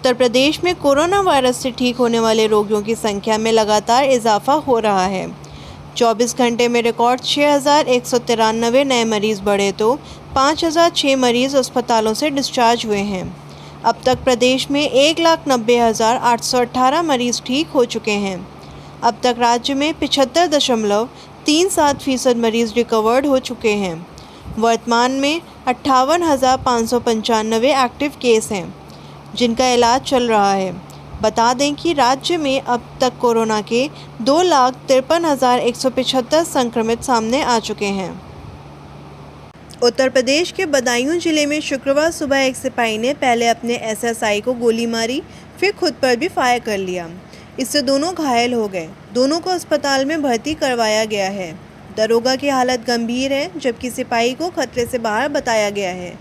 उत्तर प्रदेश में corona virus से ठीक होने वाले रोगियों की संख्या में लगातार इजाफा हो रहा है। 24 घंटे में रिकॉर्ड 6,193 नए मरीज बढ़े तो 5,006 मरीज अस्पतालों से डिस्चार्ज हुए हैं। अब तक प्रदेश में 1,90,818 मरीज ठीक हो चुके हैं। अब तक राज्य में 75.37% मरीज रिकवर्ड हो चुके हैं। वर्तमान में 58,595 एक्टिव केस हैं जिनका इलाज चल रहा है। बता दें कि राज्य में अब तक कोरोना के 2,53,175 संक्रमित सामने आ चुके हैं। उत्तर प्रदेश के बदायूं जिले में शुक्रवार सुबह एक सिपाही ने पहले अपने एसएसआई को गोली मारी, फिर खुद पर भी फायर कर लिया। इससे दोनों घायल हो गए। दोनों को अस्पताल में भर्ती करवाया गया है। दरोगा की हालत गंभीर है, जबकि सिपाही को खतरे से बाहर बताया गया है।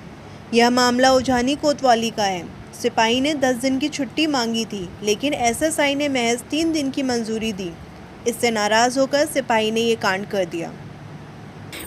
यह मामला उजानी कोतवाली का है। सिपाही ने 10 दिन की छुट्टी मांगी थी, लेकिन एसएसआई ने महज 3 दिन की मंजूरी दी। इससे नाराज होकर सिपाही ने ये कांड कर दिया।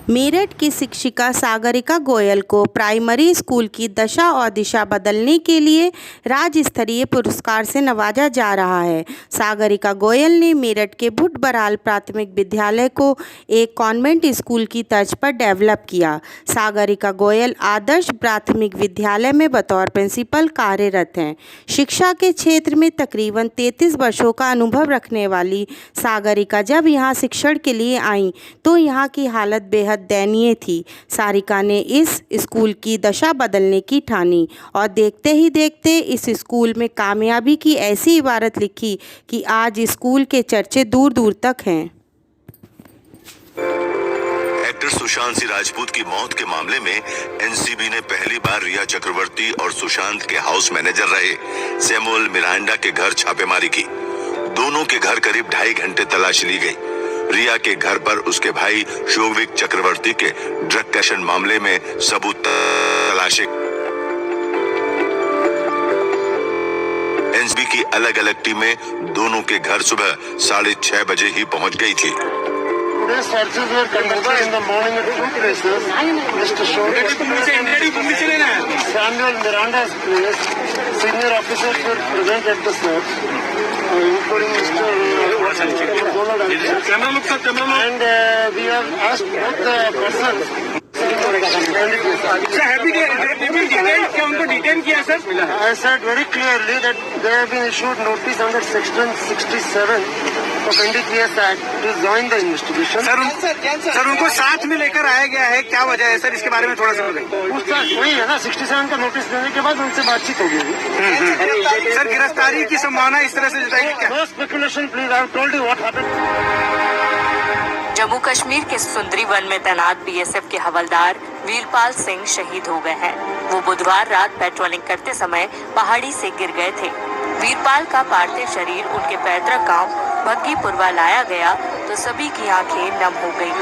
मेरठ की शिक्षिका सागरिका गोयल को प्राइमरी स्कूल की दशा और दिशा बदलने के लिए राज्य स्तरीय पुरस्कार से नवाजा जा रहा है। सागरिका गोयल ने मेरठ के भुट बराल प्राथमिक विद्यालय को एक कॉन्वेंट स्कूल की तर्ज पर डेवलप किया। सागरिका गोयल आदर्श प्राथमिक विद्यालय में बतौर प्रिंसिपल कार्यरत हैं। शिक्षा के क्षेत्र में तकरीबन 33 वर्षों का अनुभव रखने वाली सागरिका जब यहाँ शिक्षण के लिए आईं तो यहाँ की हालत बेहद दयनीय थी। सारिका ने इस स्कूल की दशा बदलने की ठानी और देखते ही देखते इस स्कूल में कामयाबी की ऐसी इबारत लिखी कि आज स्कूल के चर्चे दूर दूर तक हैं। एक्टर सुशांत सिंह राजपूत की मौत के मामले में एनसीबी ने पहली बार रिया चक्रवर्ती और सुशांत के हाउस मैनेजर रहे सैमुअल मिरांडा के घर छापेमारी की। दोनों के घर करीब 2.5 घंटे तलाशी ली गई। रिया के घर पर उसके भाई शोविक चक्रवर्ती के ड्रग कैशन मामले में सबूत तलाशे। एनसीबी की अलग अलग टीमें दोनों के घर सुबह 6:30 बजे ही पहुंच गई थी। Searches were conducted in the morning at 2 places. Mr. Showik, Samuel Miranda's place. Senior officers were present at the search, including Mr. And we have asked both the persons. I said very clearly that they have been issued notice under Section 67 of NDPS Act to join the investigation. Sir उनको साथ में लेकर आया गया है, क्या वजह है सर? इसके बारे में थोड़ा सा बताइए। पूछताछ वही है ना, 67 का नोटिस देने के बाद उनसे बातचीत होगी। सर गिरफ्तारी की संभावना इस तरह से जताई क्या? No speculation, please. I have told you what happened. Jammu Kashmir के सुंदरी वन में तैनात बीएसएफ के हवलदार वीरपाल सिंह शहीद हो गए हैं। वो बुधवार रात पेट्रोलिंग करते समय पहाड़ी से गिर गए थे। वीरपाल का पार्थिव शरीर उनके पैतृक गांव भग्गीपुरवा लाया गया तो सभी की आंखें नम हो गईं।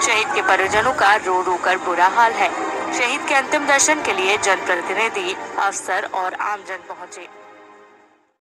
शहीद के परिजनों का रो रो कर बुरा हाल है। शहीद के अंतिम दर्शन के लिए जनप्रतिनिधि, अफसर और आमजन पहुंचे।